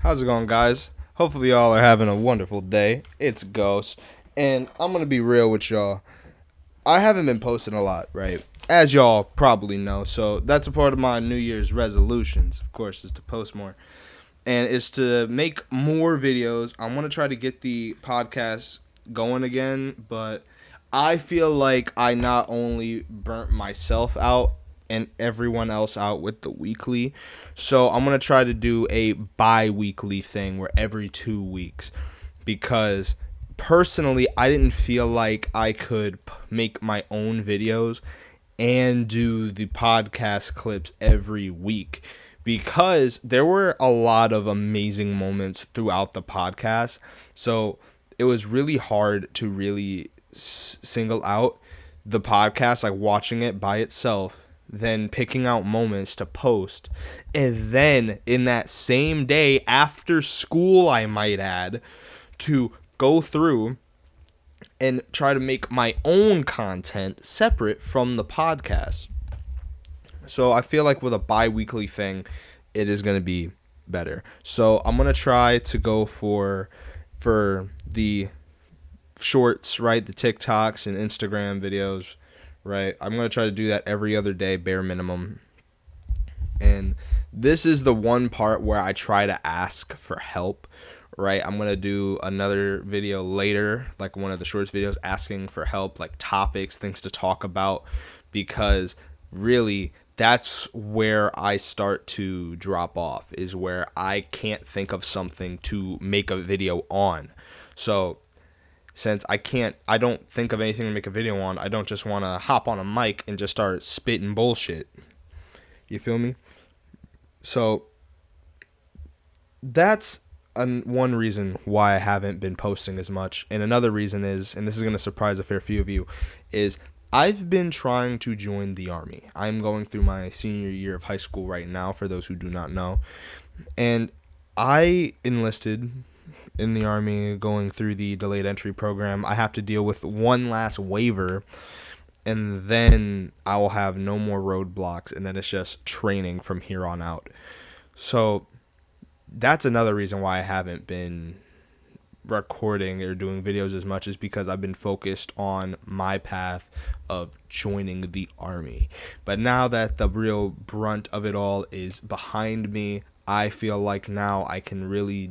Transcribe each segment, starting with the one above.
How's it going, guys? Hopefully, y'all are having a wonderful day. It's Ghost, and I'm gonna be real with y'all. I haven't been posting a lot, right? As y'all probably know, so that's a part of my New Year's resolutions, of course, is to post more and is to make more videos. I want to try to get the podcast going again, but I feel like I not only burnt myself out and everyone else out with the weekly, so I'm going to try to do a bi-weekly thing where every 2 weeks, because personally I didn't feel like I could make my own videos and do the podcast clips every week, because there were a lot of amazing moments throughout the podcast. So it was really hard to really single out the podcast, like watching it by itself, then picking out moments to post, and then in that same day after school, I might add, to go through and try to make my own content separate from the podcast. So I feel like with a bi-weekly thing, it is going to be better. So I'm going to try to go for the shorts, right? The TikToks and Instagram videos, right? I'm going to try to do that every other day, bare minimum. And this is the one part where I try to ask for help, right? I'm going to do another video later, like one of the shorts videos, asking for help, like topics, things to talk about, because really that's where I start to drop off, is where I can't think of something to make a video on. So since I don't think of anything to make a video on, I don't just want to hop on a mic and just start spitting bullshit. You feel me? So that's one reason why I haven't been posting as much. And another reason is, and this is going to surprise a fair few of you, is I've been trying to join the Army. I'm going through my senior year of high school right now, for those who do not know. And I enlisted in the Army, going through the delayed entry program. I have to deal with one last waiver, and then I will have no more roadblocks, and then it's just training from here on out. So that's another reason why I haven't been recording or doing videos as much, is because I've been focused on my path of joining the Army. But now that the real brunt of it all is behind me, I feel like now I can really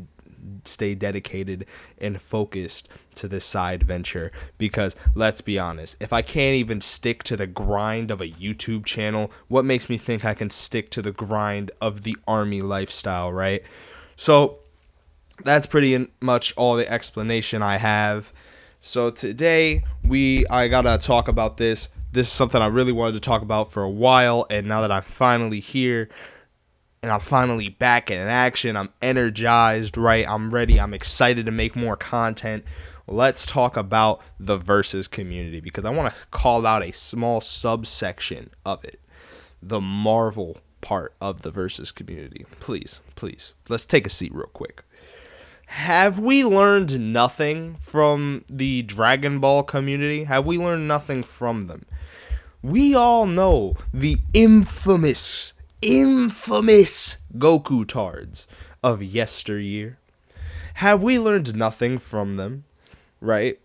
stay dedicated and focused to this side venture, because let's be honest, if I can't even stick to the grind of a YouTube channel, what makes me think I can stick to the grind of the Army lifestyle, right? So that's pretty much all the explanation I have. So today I gotta talk about this. This is something I really wanted to talk about for a while, and now that I'm finally here and I'm finally back in action, I'm energized, right? I'm ready. I'm excited to make more content. Let's talk about the versus community, because I want to call out a small subsection of it, the Marvel part of the versus community. Please, let's take a seat real quick. Have we learned nothing from the Dragon Ball community? Have we learned nothing from them? We all know the infamous Goku tards of yesteryear. Have we learned nothing from them, right?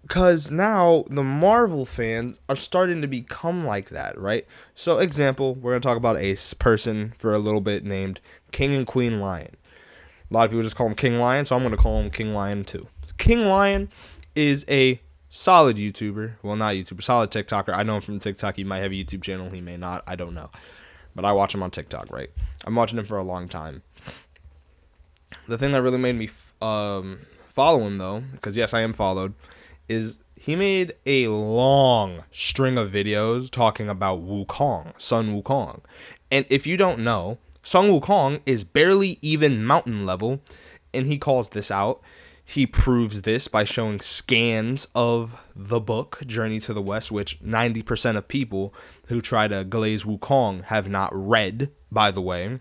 Because now the Marvel fans are starting to become like that, right? So, example, we're going to talk about a person for a little bit named King and Queen Lion. A lot of people just call him King Lion, so I'm going to call him King Lion too. King Lion is a solid YouTuber. Well, not YouTuber, solid TikToker. I know him from TikTok. He might have a YouTube channel. He may not. I don't know. But I watch him on TikTok, right? I'm watching him for a long time. The thing that really made me follow him, though, because yes, I am followed, is he made a long string of videos talking about Wukong, Sun Wukong. And if you don't know, Sun Wukong is barely even mountain level, and he calls this out. He proves this by showing scans of the book, Journey to the West, which 90% of people who try to glaze Wukong have not read, by the way.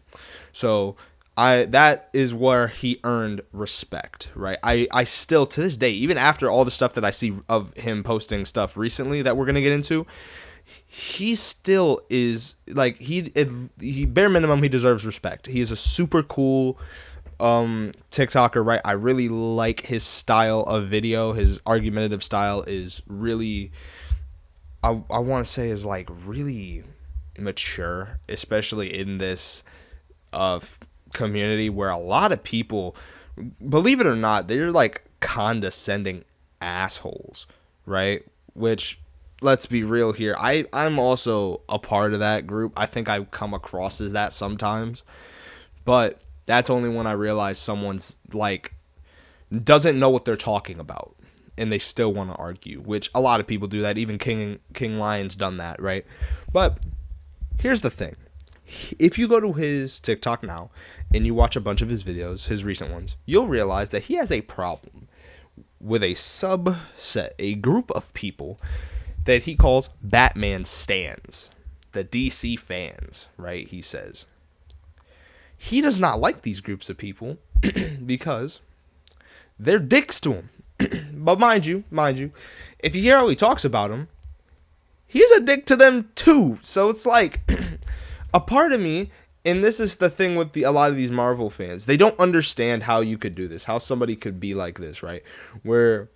So that is where he earned respect, right? I still, to this day, even after all the stuff that I see of him posting stuff recently that we're going to get into, he still is like he bare minimum he deserves respect. He is a super cool TikToker, right? I really like his style of video. His argumentative style is really I want to say is like really mature, especially in this uh community where a lot of people, believe it or not, they're like condescending assholes, right? Which, let's be real here, I'm also a part of that group. I think I come across as that sometimes, but that's only when I realize someone's like doesn't know what they're talking about and they still want to argue, which a lot of people do that. Even King Lion's done that, right? But here's the thing. If you go to his TikTok now and you watch a bunch of his videos, his recent ones, you'll realize that he has a problem with a subset, a group of people that he calls Batman stans, the DC fans, right? He says he does not like these groups of people because they're dicks to him. But mind you, if you hear how he talks about them, he's a dick to them too. So it's like a part of me, and this is the thing with a lot of these Marvel fans, they don't understand how you could do this, how somebody could be like this, right? Where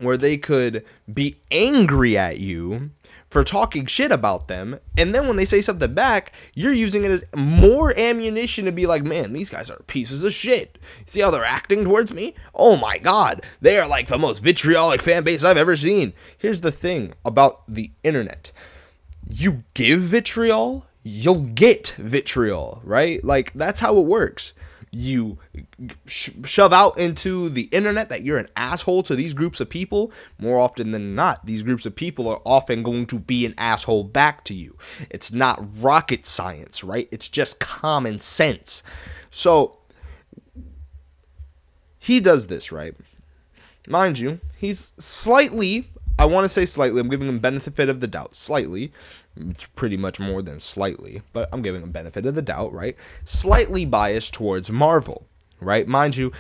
they could be angry at you for talking shit about them, and then when they say something back, you're using it as more ammunition to be like, man, these guys are pieces of shit. See how they're acting towards me? Oh my god, they are like the most vitriolic fan base I've ever seen. Here's the thing about the internet. You give vitriol, you'll get vitriol, right? Like, that's how it works. You shove out into the internet that you're an asshole to these groups of people. More often than not, these groups of people are often going to be an asshole back to you. It's not rocket science, right? It's just common sense. So he does this, right? Mind you, he's slightly, I want to say slightly, I'm giving him benefit of the doubt, slightly, it's pretty much more than slightly, but I'm giving him benefit of the doubt, right? Slightly biased towards Marvel, right? Mind you,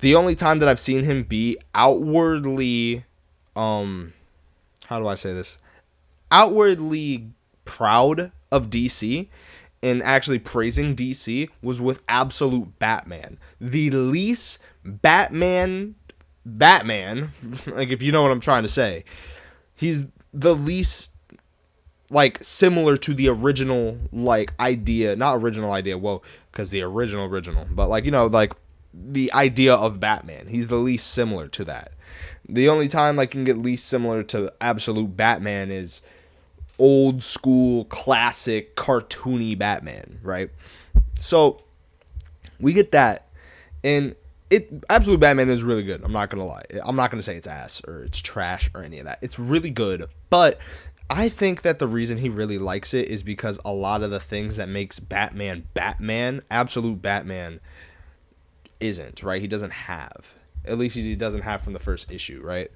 the only time that I've seen him be outwardly, how do I say this? Outwardly proud of DC and actually praising DC was with Absolute Batman. The least Batman, like, if you know what I'm trying to say, he's the least like similar to the original like idea, not original idea, whoa, because the original, but like, you know, like the idea of Batman. He's the least similar to that. The only time like you can get least similar to Absolute Batman is old school classic cartoony Batman, right? So we get that, and Absolute Batman is really good. I'm not gonna lie. I'm not gonna say it's ass or it's trash or any of that. It's really good, but I think that the reason he really likes it is because a lot of the things that makes Batman, Absolute Batman, isn't, right? He doesn't have. At least he doesn't have from the first issue, right?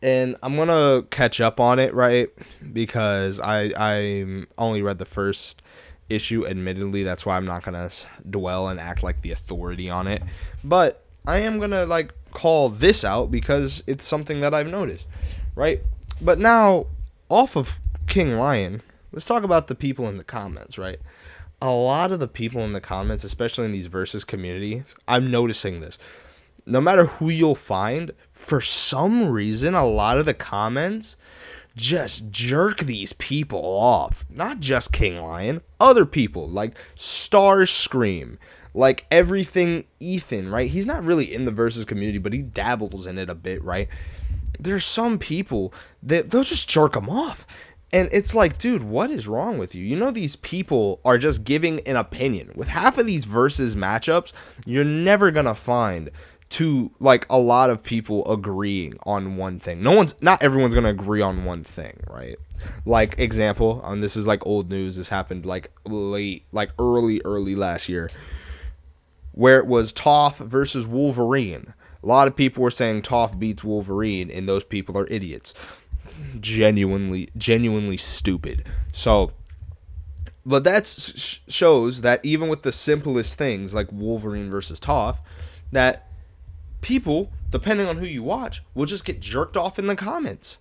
And I'm gonna catch up on it, right? Because I only read the first issue, admittedly. That's why I'm not gonna dwell and act like the authority on it. But I am gonna like call this out because it's something that I've noticed, right? But now, off of King Lion, let's talk about the people in the comments, right? A lot of the people in the comments, especially in these versus communities, I'm noticing this. No matter who you'll find, for some reason, a lot of the comments just jerk these people off. Not just King Lion, other people like Starscream, like everything Ethan, right? He's not really in the versus community, but he dabbles in it a bit, right? There's some people that they'll just jerk him off. And it's like, dude, what is wrong with you? You know, these people are just giving an opinion. With half of these versus matchups, you're never going to find like a lot of people agreeing on one thing. Not everyone's going to agree on one thing, right? Like, example, this is like old news. This happened like early last year, where it was Toph versus Wolverine. A lot of people were saying Toph beats Wolverine, and those people are idiots. Genuinely stupid. So, but that shows that even with the simplest things like Wolverine versus Toph, that people, depending on who you watch, will just get jerked off in the comments.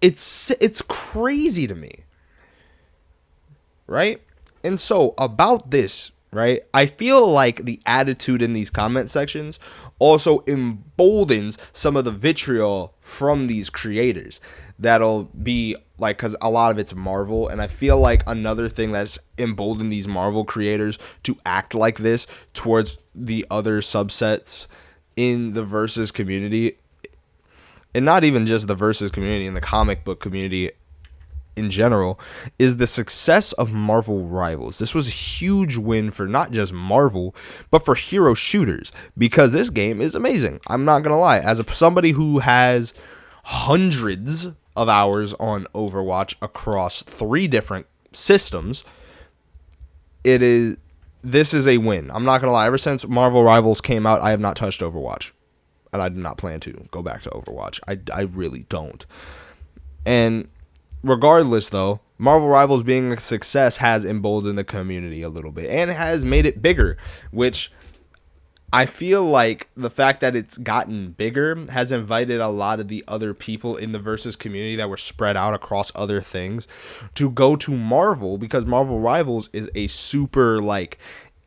It's crazy to me, right? And so about this, right? I feel like the attitude in these comment sections also emboldens some of the vitriol from these creators. That'll be like, because a lot of it's Marvel, and I feel like another thing that's emboldened these Marvel creators to act like this towards the other subsets in the versus community, and not even just the versus community, in the comic book community in general, is the success of Marvel Rivals. This was a huge win for not just Marvel, but for hero shooters, because this game is amazing. I'm not going to lie. As somebody who has hundreds of hours on Overwatch across 3 different systems, this is a win. I'm not going to lie. Ever since Marvel Rivals came out, I have not touched Overwatch, and I do not plan to go back to Overwatch. I really don't. And regardless, though, Marvel Rivals being a success has emboldened the community a little bit and has made it bigger, which I feel like the fact that it's gotten bigger has invited a lot of the other people in the Versus community that were spread out across other things to go to Marvel, because Marvel Rivals is a super, like,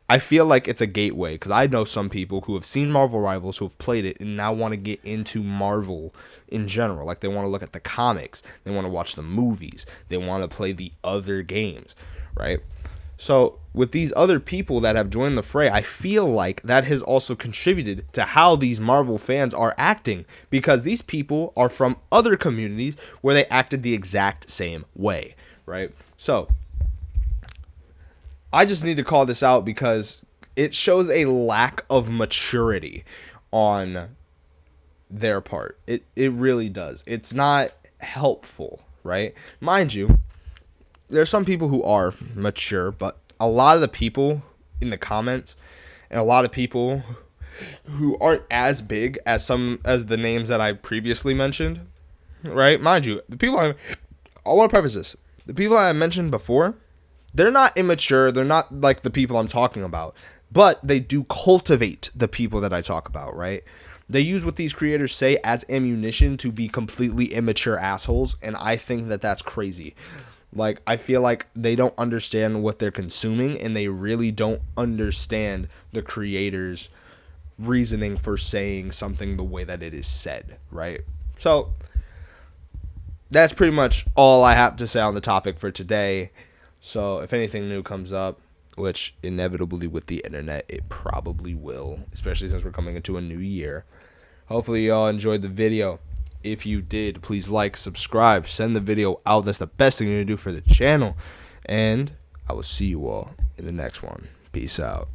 I feel like it's a gateway, because I know some people who have seen Marvel Rivals, who have played it, and now want to get into Marvel in general. Like, they want to look at the comics, they want to watch the movies, they want to play the other games, right? So with these other people that have joined the fray, I feel like that has also contributed to how these Marvel fans are acting, because these people are from other communities where they acted the exact same way, right? So I just need to call this out because it shows a lack of maturity on their part. It really does. It's not helpful, right? Mind you, there's some people who are mature, but a lot of the people in the comments and a lot of people who aren't as big as the names that I previously mentioned, right? Mind you, I want to preface this. The people I mentioned before, they're not immature. They're not like the people I'm talking about, but they do cultivate the people that I talk about, right? They use what these creators say as ammunition to be completely immature assholes, and I think that that's crazy. Like, I feel like they don't understand what they're consuming, and they really don't understand the creators' reasoning for saying something the way that it is said, right? So that's pretty much all I have to say on the topic for today. So if anything new comes up, which inevitably with the internet it probably will, especially since we're coming into a new year, hopefully y'all enjoyed the video. If you did, please like, subscribe, send the video out. That's the best thing you can do for the channel. And I will see you all in the next one. Peace out.